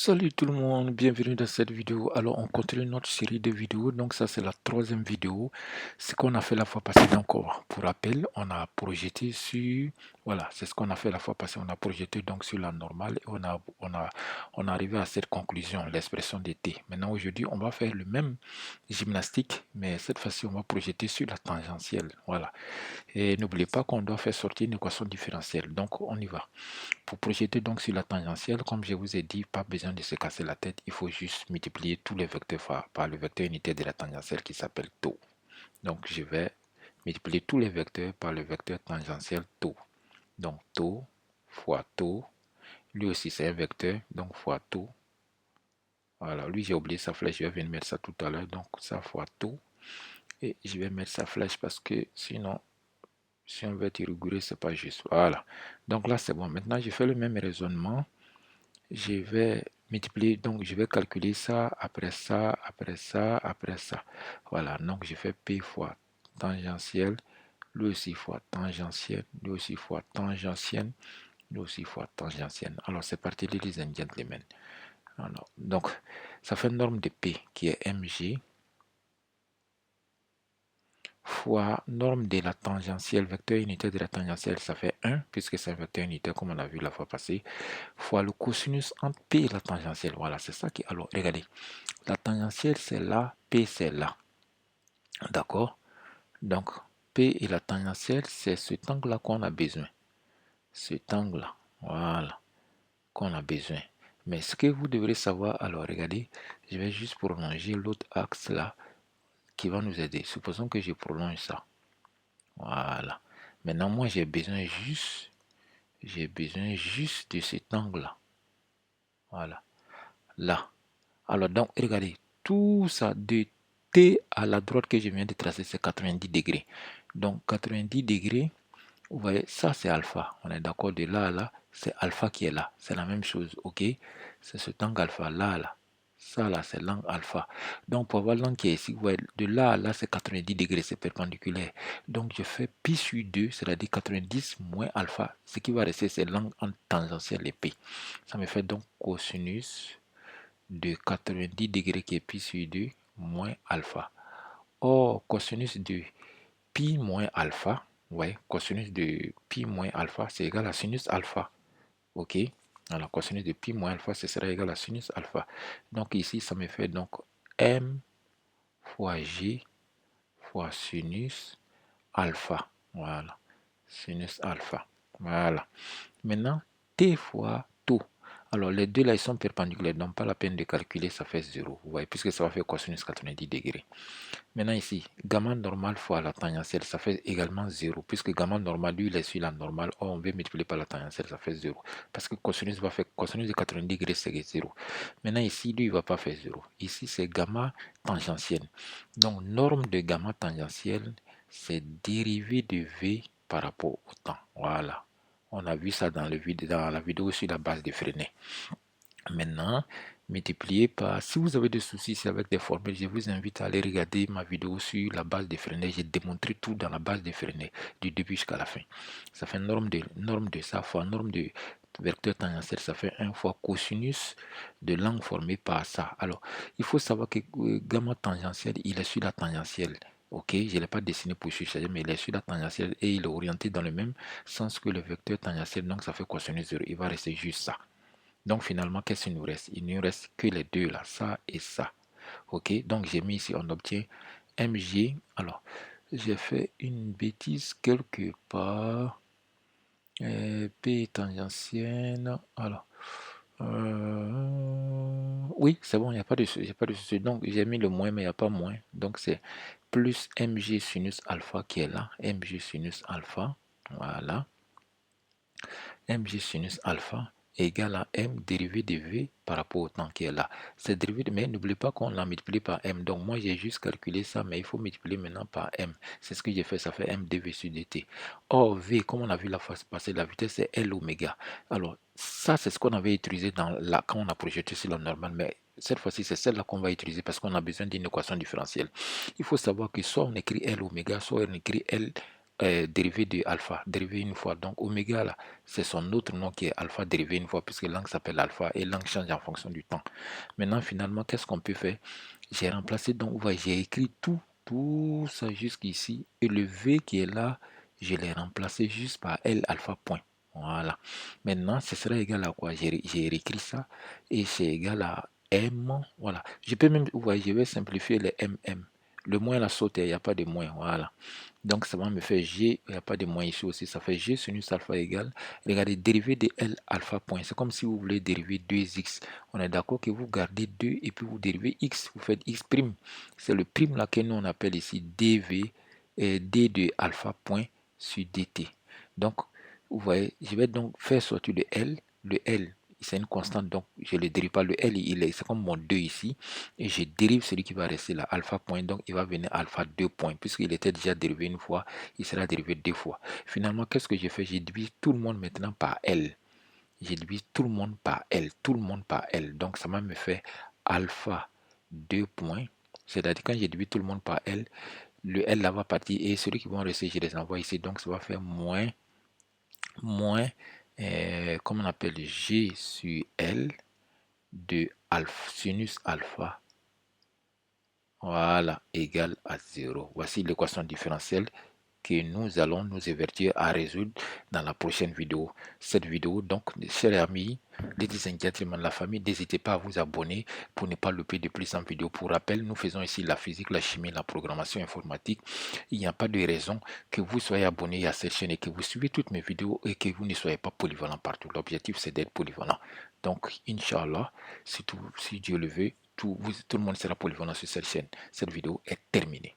Salut tout le monde, bienvenue dans cette vidéo. Alors on continue notre série de vidéos, donc ça c'est la troisième vidéo. Ce qu'on a fait la fois passée, donc pour rappel, on a projeté sur, voilà, c'est ce qu'on a fait la fois passée, on a projeté donc sur la normale et on a arrivé à cette conclusion, l'expression de t. Maintenant aujourd'hui on va faire le même gymnastique, mais cette fois-ci on va projeter sur la tangentielle, voilà. Et n'oubliez pas qu'on doit faire sortir une équation différentielle, donc on y va. Pour projeter donc sur la tangentielle, comme je vous ai dit, pas besoin de se casser la tête, il faut juste multiplier tous les vecteurs par le vecteur unitaire de la tangentielle qui s'appelle tau. Donc je vais multiplier tous les vecteurs par le vecteur tangentiel tau. Donc tau fois tau, lui aussi c'est un vecteur, donc fois tau. Voilà, lui j'ai oublié sa flèche, je vais venir mettre ça tout à l'heure, donc ça fois tau. Et je vais mettre sa flèche parce que sinon, si on veut être rigoureux, c'est pas juste. Voilà, donc là c'est bon. Maintenant je fais le même raisonnement. Je vais multiplier, donc je vais calculer ça, après ça, après ça, après ça. Voilà, donc je fais P fois tangentielle, lui aussi fois tangentielle, lui aussi fois tangentielle, lui aussi fois tangentielle. Alors c'est parti, ladies and gentlemen. Alors, donc ça fait une norme de P qui est mg fois norme de la tangentielle, vecteur unitaire de la tangentielle, ça fait 1, puisque c'est un vecteur unitaire comme on a vu la fois passée, fois le cosinus entre P et la tangentielle. Voilà, c'est ça qui... Alors, regardez, la tangentielle, c'est là, P, c'est là. D'accord? Donc, P et la tangentielle, c'est cet angle-là qu'on a besoin. Cet angle-là, voilà, qu'on a besoin. Mais ce que vous devrez savoir, alors, regardez, je vais juste prolonger l'autre axe-là qui va nous aider. Supposons que je prolonge ça. Voilà. Maintenant, moi, j'ai besoin juste de cet angle-là. Voilà. Là. Alors, donc, regardez, tout ça de T à la droite que je viens de tracer, c'est 90 degrés. Donc, 90 degrés, vous voyez, ça, c'est alpha. On est d'accord, de là à là, c'est alpha qui est là. C'est la même chose, ok? C'est cet angle alpha, là, là. Ça, là, c'est l'angle alpha. Donc, pour avoir l'angle qui est ici, vous voyez, de là à là, c'est 90 degrés, c'est perpendiculaire. Donc, je fais pi sur 2, c'est-à-dire 90 moins alpha. Ce qui va rester, c'est l'angle en tangentiel et pi. Ça me fait donc cosinus de 90 degrés qui est pi sur 2 moins alpha. Or, cosinus de pi moins alpha, ouais, cosinus de pi moins alpha, c'est égal à sinus alpha. Ok? Alors, cosinus de pi moins alpha, ce sera égal à sinus alpha. Donc ici, ça me fait donc m fois g fois sinus alpha. Voilà. Sinus alpha. Voilà. Maintenant, t fois tau. Alors, les deux là, ils sont perpendiculaires, donc pas la peine de calculer, ça fait 0. Vous voyez, puisque ça va faire cosinus 90 degrés. Maintenant ici, gamma normal fois la tangentielle, ça fait également 0, puisque gamma normal, lui, il est sur la normale. Or, on veut multiplier par la tangentielle, ça fait 0. Parce que cosinus va faire cosinus de 90 degrés, c'est 0. Maintenant ici, lui, il ne va pas faire 0. Ici, c'est gamma tangentielle. Donc, norme de gamma tangentielle, c'est dérivée de V par rapport au temps. Voilà. On a vu ça dans la vidéo sur la base de Freinet. Maintenant, multiplié par... Si vous avez des soucis avec des formules, je vous invite à aller regarder ma vidéo sur la base de Freinet. J'ai démontré tout dans la base de Freinet, du début jusqu'à la fin. Ça fait norme de ça fois norme de vecteur tangentiel, ça fait 1 fois cosinus de l'angle formé par ça. Alors, il faut savoir que gamma tangentiel, il est sur la tangentielle. Ok, je ne l'ai pas dessiné pour suivre, mais il est sur la tangentielle et il est orienté dans le même sens que le vecteur tangentiel, donc ça fait cosinus 0. Il va rester juste ça. Donc finalement, qu'est-ce qu'il nous reste? Il ne nous reste que les deux là, ça et ça. Ok, donc j'ai mis ici, on obtient mg. Alors, j'ai fait une bêtise quelque part. P tangentielle. Alors, oui, c'est bon, il n'y a pas de souci. Donc j'ai mis le moins, mais il n'y a pas moins. Donc c'est plus mg sinus alpha qui est là. Mg sinus alpha. Voilà. Mg sinus alpha égale à m dérivé de v par rapport au temps qui est là. C'est dérivé de, mais n'oubliez pas qu'on l'a multiplié par m. Donc moi j'ai juste calculé ça, mais il faut multiplier maintenant par m. C'est ce que j'ai fait, ça fait m dv sur dt. Or v, comme on a vu la fois passée, la vitesse c'est L oméga. Alors ça c'est ce qu'on avait utilisé quand on a projeté sur la normale, mais cette fois-ci, c'est celle-là qu'on va utiliser parce qu'on a besoin d'une équation différentielle. Il faut savoir que soit on écrit L oméga, soit on écrit L dérivé de alpha, dérivé une fois. Donc oméga là, c'est son autre nom qui est alpha dérivé une fois, puisque l'angle s'appelle alpha et l'angle change en fonction du temps. Maintenant, finalement, qu'est-ce qu'on peut faire? J'ai remplacé, donc, vous voyez, j'ai écrit tout ça jusqu'ici, et le V qui est là, je l'ai remplacé juste par L alpha point. Voilà. Maintenant, ce sera égal à quoi? J'ai réécrit ça, et c'est égal à M. Voilà. Je peux même, vous voyez, je vais simplifier les MM. Le moins la sauté, il n'y a pas de moins. Voilà. Donc, ça va me faire G, il n'y a pas de moins ici aussi, ça fait G sinus alpha égale, regardez, dérivé de L alpha point, c'est comme si vous voulez dériver 2x. On est d'accord que vous gardez 2 et puis vous dérivez x, vous faites x prime. C'est le prime là que nous on appelle ici dv, d de alpha point sur dt. Donc, vous voyez, je vais donc faire sortir le L c'est une constante, donc je ne le dérive pas. Le L, c'est comme mon 2 ici, et je dérive celui qui va rester là, alpha point, donc il va venir alpha 2 points, puisqu'il était déjà dérivé une fois, il sera dérivé 2 fois. Finalement, qu'est-ce que j'ai fait? J'ai divisé tout le monde maintenant par L. J'ai divisé tout le monde par L, tout le monde par L. Donc ça m'a me fait alpha 2 points. C'est-à-dire quand j'ai divisé tout le monde par L, le L là va partir et celui qui vont rester, je les envoie ici. Donc ça va faire moins, comme on appelle G sur L de alpha, sinus alpha, voilà, égale à 0. Voici l'équation différentielle que nous allons nous avertir à résoudre dans la prochaine vidéo. Cette vidéo, donc, chers amis, ladies and gentlemen, la famille, n'hésitez pas à vous abonner pour ne pas louper de plus en vidéo. Pour rappel, nous faisons ici la physique, la chimie, la programmation informatique. Il n'y a pas de raison que vous soyez abonné à cette chaîne et que vous suivez toutes mes vidéos et que vous ne soyez pas polyvalent partout. L'objectif, c'est d'être polyvalent. Donc, Inch'Allah, si Dieu le veut, tout le monde sera polyvalent sur cette chaîne. Cette vidéo est terminée.